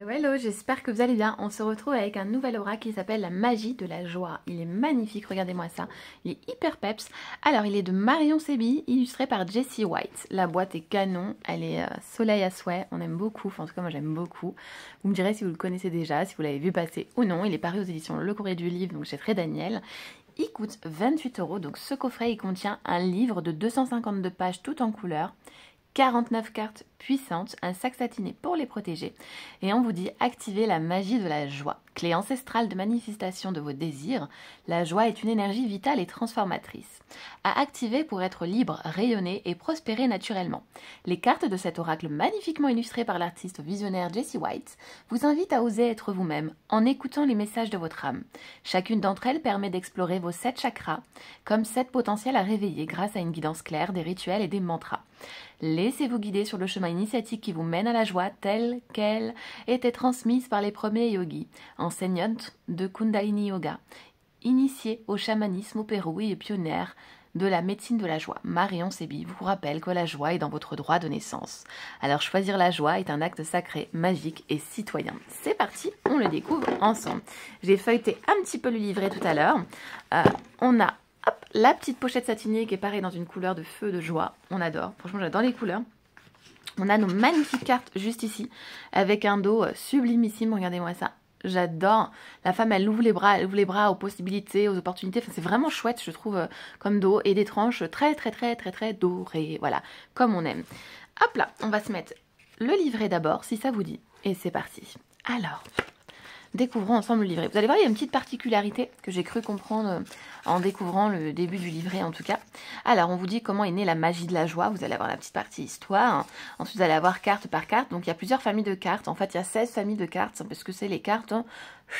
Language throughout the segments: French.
Hello, j'espère que vous allez bien. On se retrouve avec un nouvel oracle qui s'appelle la magie de la joie. Il est magnifique, regardez-moi ça. Il est hyper peps. Alors, il est de Marion Sebi, illustré par Jessie White. La boîte est canon, elle est soleil à souhait. On aime beaucoup, enfin en tout cas moi j'aime beaucoup. Vous me direz si vous le connaissez déjà, si vous l'avez vu passer ou non. Il est paru aux éditions Le Courrier du Livre, donc chez Fred Daniel. Il coûte 28 €, donc ce coffret il contient un livre de 252 pages tout en couleur, 49 cartes puissantes, un sac satiné pour les protéger. Et on vous dit activez la magie de la joie. Clé ancestrale de manifestation de vos désirs, la joie est une énergie vitale et transformatrice. À activer pour être libre, rayonner et prospérer naturellement. Les cartes de cet oracle magnifiquement illustré par l'artiste visionnaire Jessie White vous invitent à oser être vous-même en écoutant les messages de votre âme. Chacune d'entre elles permet d'explorer vos 7 chakras comme 7 potentiels à réveiller grâce à une guidance claire, des rituels et des mantras. Laissez-vous guider sur le chemin initiatique qui vous mène à la joie telle qu'elle était transmise par les premiers yogis, enseignantes de Kundalini Yoga, initiées au chamanisme au Pérou et pionnières de la médecine de la joie. Marion Sebi vous rappelle que la joie est dans votre droit de naissance. Alors choisir la joie est un acte sacré, magique et citoyen. C'est parti, on le découvre ensemble. J'ai feuilleté un petit peu le livret tout à l'heure. On a la petite pochette satinée qui est pareille dans une couleur de feu, de joie. On adore, franchement j'adore les couleurs. On a nos magnifiques cartes juste ici, avec un dos sublimissime, regardez-moi ça. J'adore. La femme, elle ouvre les bras aux possibilités, aux opportunités. Enfin, c'est vraiment chouette, je trouve, comme dos. Et des tranches très, très, très, très, très dorées. Voilà, comme on aime. Hop là, on va se mettre le livret d'abord, si ça vous dit. Et c'est parti. Alors, découvrons ensemble le livret. Vous allez voir, il y a une petite particularité que j'ai cru comprendre en découvrant le début du livret en tout cas. Alors, on vous dit comment est née la magie de la joie. Vous allez avoir la petite partie histoire. Ensuite, vous allez avoir carte par carte. Donc, il y a plusieurs familles de cartes. En fait, il y a 16 familles de cartes parce que c'est les cartes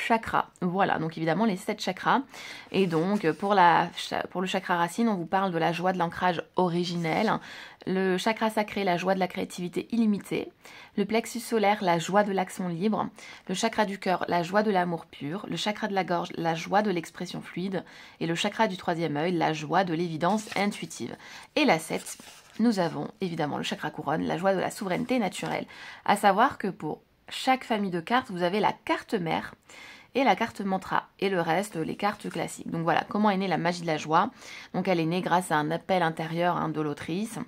chakras. Voilà, donc évidemment les 7 chakras. Et donc, pour le chakra racine, on vous parle de la joie de l'ancrage originel. Le chakra sacré, la joie de la créativité illimitée. Le plexus solaire, la joie de l'action libre. Le chakra du cœur, la joie de l'amour pur. Le chakra de la gorge, la joie de l'expression fluide. Et le chakra du troisième œil, la joie de l'évidence intuitive. Et la 7, nous avons évidemment le chakra couronne, la joie de la souveraineté naturelle. À savoir que pour chaque famille de cartes, vous avez la carte mère et la carte mantra, et le reste, les cartes classiques. Donc voilà, comment est née la magie de la joie. Donc elle est née grâce à un appel intérieur de l'autrice.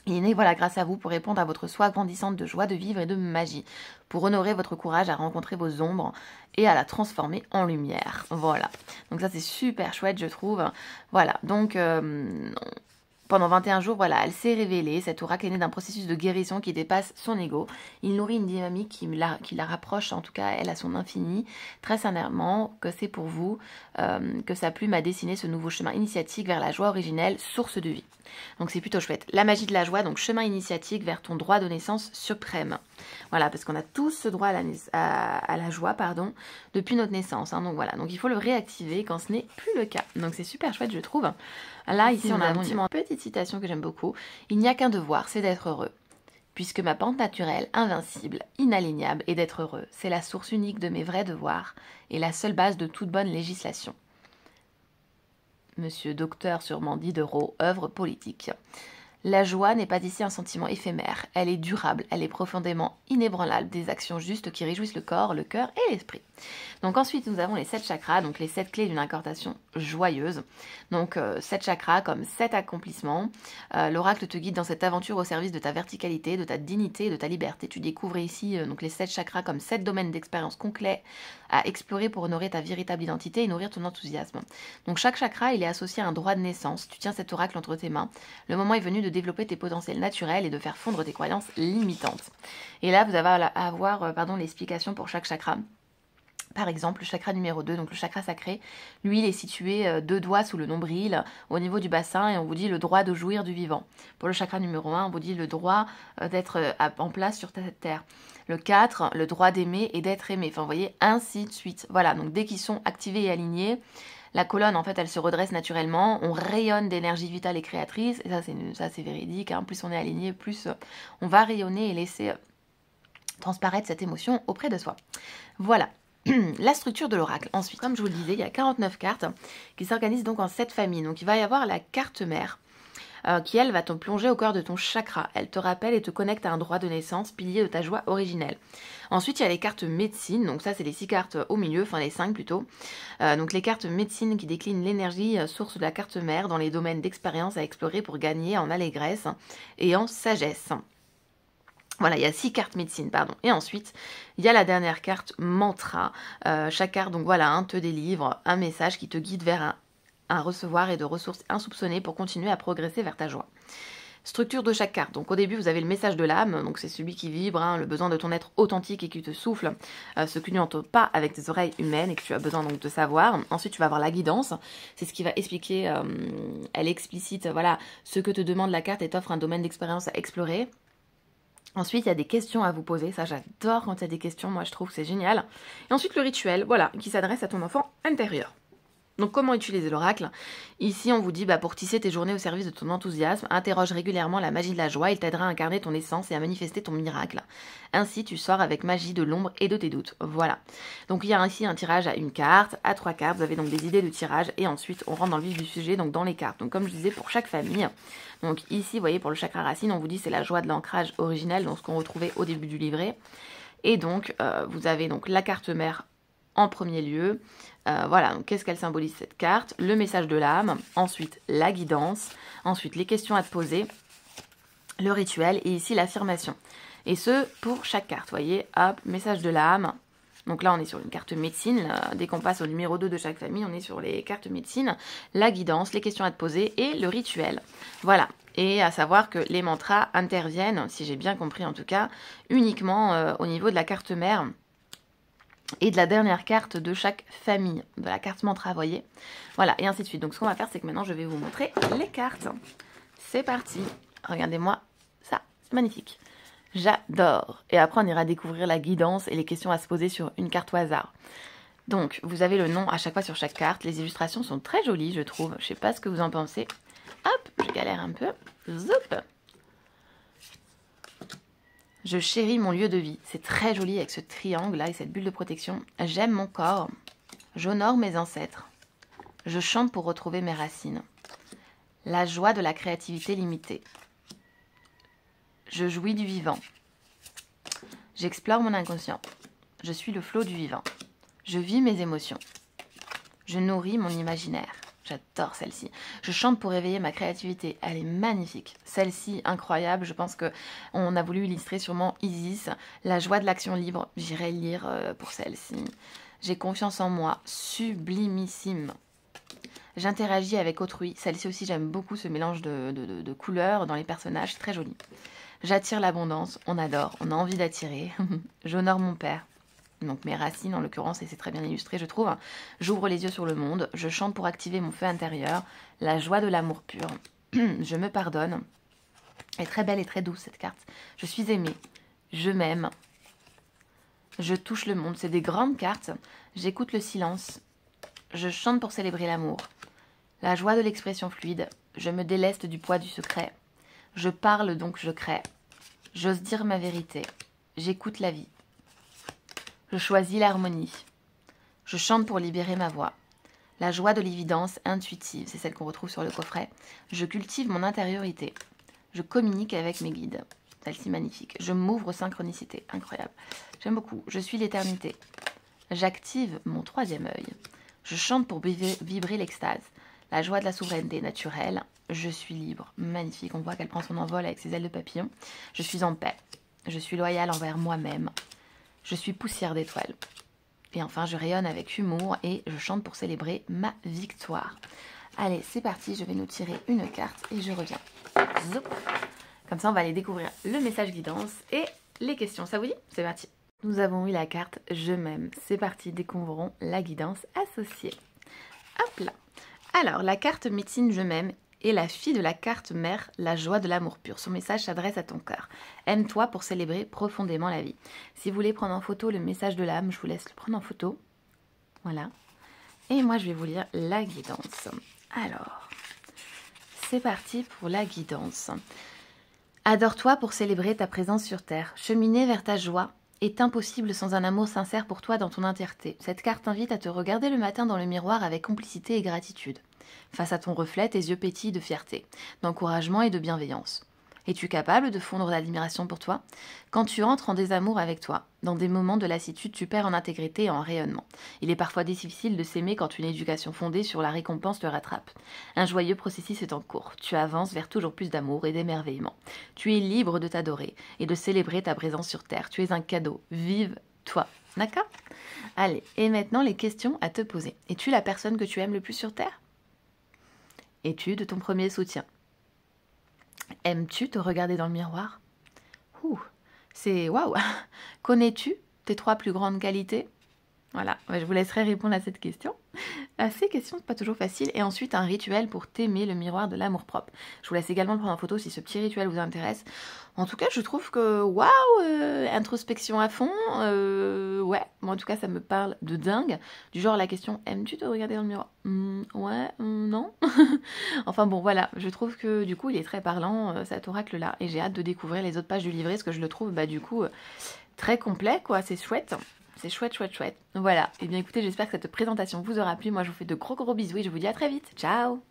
Il est né, voilà, grâce à vous pour répondre à votre soif grandissante de joie de vivre et de magie, pour honorer votre courage à rencontrer vos ombres et à la transformer en lumière. Voilà, donc ça c'est super chouette je trouve. Voilà, donc pendant 21 jours, voilà, elle s'est révélée. Cet oracle est né d'un processus de guérison qui dépasse son ego. Il nourrit une dynamique qui la rapproche, en tout cas, elle, à son infini. Très sincèrement, que c'est pour vous, que sa plume a dessiné ce nouveau chemin initiatique vers la joie originelle, source de vie. Donc c'est plutôt chouette. La magie de la joie, donc chemin initiatique vers ton droit de naissance suprême. Voilà, parce qu'on a tous ce droit à la joie, pardon, depuis notre naissance. Hein, donc voilà, donc il faut le réactiver quand ce n'est plus le cas. Donc c'est super chouette, je trouve. Là, ici, on a une petite citation que j'aime beaucoup. Il n'y a qu'un devoir, c'est d'être heureux. Puisque ma pente naturelle, invincible, inalignable, est d'être heureux. C'est la source unique de mes vrais devoirs et la seule base de toute bonne législation. Monsieur Docteur sûrement Diderot, œuvre politique. La joie n'est pas ici un sentiment éphémère, elle est durable, elle est profondément inébranlable, des actions justes qui réjouissent le corps, le cœur et l'esprit. Donc ensuite nous avons les 7 chakras, donc les 7 clés d'une incarnation joyeuse. Donc 7 chakras comme 7 accomplissements. L'oracle te guide dans cette aventure au service de ta verticalité, de ta dignité et de ta liberté. Tu découvres ici donc les 7 chakras comme 7 domaines d'expérience complets à explorer pour honorer ta véritable identité et nourrir ton enthousiasme. Donc chaque chakra il est associé à un droit de naissance. Tu tiens cet oracle entre tes mains. Le moment est venu de développer tes potentiels naturels et de faire fondre tes croyances limitantes. Et là, vous allez avoir l'explication pour chaque chakra. Par exemple, le chakra numéro 2, donc le chakra sacré, lui, il est situé 2 doigts sous le nombril, au niveau du bassin, et on vous dit le droit de jouir du vivant. Pour le chakra numéro 1, on vous dit le droit d'être en place sur cette terre. Le 4, le droit d'aimer et d'être aimé. Enfin, vous voyez, ainsi de suite. Voilà, donc dès qu'ils sont activés et alignés, la colonne, en fait, elle se redresse naturellement. On rayonne d'énergie vitale et créatrice. Et ça, c'est véridique. Hein. Plus on est aligné, plus on va rayonner et laisser transparaître cette émotion auprès de soi. Voilà. La structure de l'oracle. Ensuite, comme je vous le disais, il y a 49 cartes qui s'organisent donc en 7 familles. Donc, il va y avoir la carte mère. qui elle va te plonger au cœur de ton chakra. Elle te rappelle et te connecte à un droit de naissance, pilier de ta joie originelle. Ensuite, il y a les cartes médecine, donc ça c'est les 6 cartes au milieu, enfin les 5 plutôt. Donc les cartes médecine qui déclinent l'énergie, source de la carte mère, dans les domaines d'expérience à explorer pour gagner en allégresse et en sagesse. Voilà, il y a 6 cartes médecine, pardon. Et ensuite, il y a la dernière carte mantra. Chaque carte, donc voilà, te délivre un message qui te guide vers un recevoir et de ressources insoupçonnées pour continuer à progresser vers ta joie. Structure de chaque carte. Donc au début, vous avez le message de l'âme, donc c'est celui qui vibre, le besoin de ton être authentique et qui te souffle, ce que tu n'entends pas avec tes oreilles humaines et que tu as besoin donc de savoir. Ensuite, tu vas avoir la guidance. C'est ce qui va expliquer, elle explicite, voilà, ce que te demande la carte et t'offre un domaine d'expérience à explorer. Ensuite, il y a des questions à vous poser. Ça, j'adore quand il y a des questions. Moi, je trouve que c'est génial. Et ensuite, le rituel, voilà, qui s'adresse à ton enfant intérieur. Donc, comment utiliser l'oracle? Ici, on vous dit, pour tisser tes journées au service de ton enthousiasme, interroge régulièrement la magie de la joie. Il t'aidera à incarner ton essence et à manifester ton miracle. Ainsi, tu sors avec magie de l'ombre et de tes doutes. Voilà. Donc, il y a ici un tirage à 1 carte, à 3 cartes. Vous avez donc des idées de tirage. Et ensuite, on rentre dans le vif du sujet, donc dans les cartes. Donc, comme je disais, pour chaque famille. Donc, ici, vous voyez, pour le chakra racine, on vous dit c'est la joie de l'ancrage originel, donc ce qu'on retrouvait au début du livret. Et donc, vous avez donc la carte mère en premier lieu. Voilà, donc qu'est-ce qu'elle symbolise cette carte? Le message de l'âme, ensuite la guidance, ensuite les questions à te poser, le rituel et ici l'affirmation. Et ce, pour chaque carte, vous voyez, hop, message de l'âme. Donc là, on est sur une carte médecine. Dès qu'on passe au numéro 2 de chaque famille, on est sur les cartes médecine, la guidance, les questions à te poser et le rituel. Voilà. Et à savoir que les mantras interviennent, si j'ai bien compris en tout cas, uniquement au niveau de la carte mère et de la dernière carte de chaque famille, de la carte mantra, vous voyez. Voilà, et ainsi de suite. Donc ce qu'on va faire, c'est que maintenant, je vais vous montrer les cartes. C'est parti. Regardez-moi ça, c'est magnifique. J'adore. Et après, on ira découvrir la guidance et les questions à se poser sur une carte au hasard. Donc, vous avez le nom à chaque fois sur chaque carte. Les illustrations sont très jolies, je trouve. Je sais pas ce que vous en pensez. Hop, je galère un peu. Zoup. Je chéris mon lieu de vie. C'est très joli avec ce triangle là et cette bulle de protection. J'aime mon corps. J'honore mes ancêtres. Je chante pour retrouver mes racines. La joie de la créativité limitée. Je jouis du vivant. J'explore mon inconscient. Je suis le flot du vivant. Je vis mes émotions. Je nourris mon imaginaire. J'adore celle-ci. Je chante pour éveiller ma créativité. Elle est magnifique. Celle-ci, incroyable. Je pense qu'on a voulu illustrer sûrement Isis. La joie de l'action libre. J'irai lire pour celle-ci. J'ai confiance en moi. Sublimissime. J'interagis avec autrui. Celle-ci aussi, j'aime beaucoup ce mélange de couleurs dans les personnages. Très joli. J'attire l'abondance. On adore. On a envie d'attirer. J'honore mon père. Donc mes racines en l'occurrence, et c'est très bien illustré je trouve. J'ouvre les yeux sur le monde, je chante pour activer mon feu intérieur, la joie de l'amour pur. Je me pardonne. Elle est très belle et très douce cette carte. Je suis aimée, je m'aime, je touche le monde. C'est des grandes cartes. J'écoute le silence, je chante pour célébrer l'amour. La joie de l'expression fluide, je me déleste du poids du secret. Je parle donc je crée. J'ose dire ma vérité, j'écoute la vie. Je choisis l'harmonie. Je chante pour libérer ma voix. La joie de l'évidence intuitive, c'est celle qu'on retrouve sur le coffret. Je cultive mon intériorité. Je communique avec mes guides. Celle-ci magnifique. Je m'ouvre aux synchronicités. Incroyable. J'aime beaucoup. Je suis l'éternité. J'active mon 3e œil. Je chante pour vibrer l'extase. La joie de la souveraineté naturelle. Je suis libre. Magnifique. On voit qu'elle prend son envol avec ses ailes de papillon. Je suis en paix. Je suis loyale envers moi-même. Je suis poussière d'étoiles. Et enfin, je rayonne avec humour et je chante pour célébrer ma victoire. Allez, c'est parti, je vais nous tirer une carte et je reviens. Zoup. Comme ça, on va aller découvrir le message guidance et les questions. Ça vous dit? C'est parti. Nous avons eu la carte « Je m'aime ». C'est parti, découvrons la guidance associée. Hop là. Alors, la carte médecine « Je m'aime » et la fille de la carte mère, la joie de l'amour pur. Son message s'adresse à ton cœur. Aime-toi pour célébrer profondément la vie. Si vous voulez prendre en photo le message de l'âme, je vous laisse le prendre en photo. Voilà. Et moi, je vais vous lire la guidance. Alors, c'est parti pour la guidance. Adore-toi pour célébrer ta présence sur Terre. Cheminer vers ta joie est impossible sans un amour sincère pour toi dans ton entièreté. Cette carte t'invite à te regarder le matin dans le miroir avec complicité et gratitude. Face à ton reflet, tes yeux pétillent de fierté, d'encouragement et de bienveillance. Es-tu capable de fondre d'admiration pour toi? Quand tu entres en désamour avec toi, dans des moments de lassitude, tu perds en intégrité et en rayonnement. Il est parfois difficile de s'aimer quand une éducation fondée sur la récompense te rattrape. Un joyeux processus est en cours. Tu avances vers toujours plus d'amour et d'émerveillement. Tu es libre de t'adorer et de célébrer ta présence sur Terre. Tu es un cadeau. Vive toi. D'accord? Allez, et maintenant les questions à te poser. Es-tu la personne que tu aimes le plus sur Terre? Es-tu de ton premier soutien? Aimes-tu te regarder dans le miroir? C'est waouh! Connais-tu tes 3 plus grandes qualités? Voilà, je vous laisserai répondre à cette question. Ces questions, c'est pas toujours facile. Et ensuite, un rituel pour t'aimer, le miroir de l'amour-propre. Je vous laisse également le prendre en photo si ce petit rituel vous intéresse. En tout cas, je trouve que, waouh, introspection à fond. Ouais, moi en tout cas, ça me parle de dingue. Du genre, la question, aimes-tu te regarder dans le miroir? Ouais, non. Enfin bon, voilà, je trouve que du coup, il est très parlant, cet oracle-là. Et j'ai hâte de découvrir les autres pages du livret, parce que je le trouve, du coup, très complet, quoi. C'est chouette. C'est chouette, chouette, chouette. Voilà. Et bien écoutez, j'espère que cette présentation vous aura plu. Moi, je vous fais de gros bisous et je vous dis à très vite. Ciao!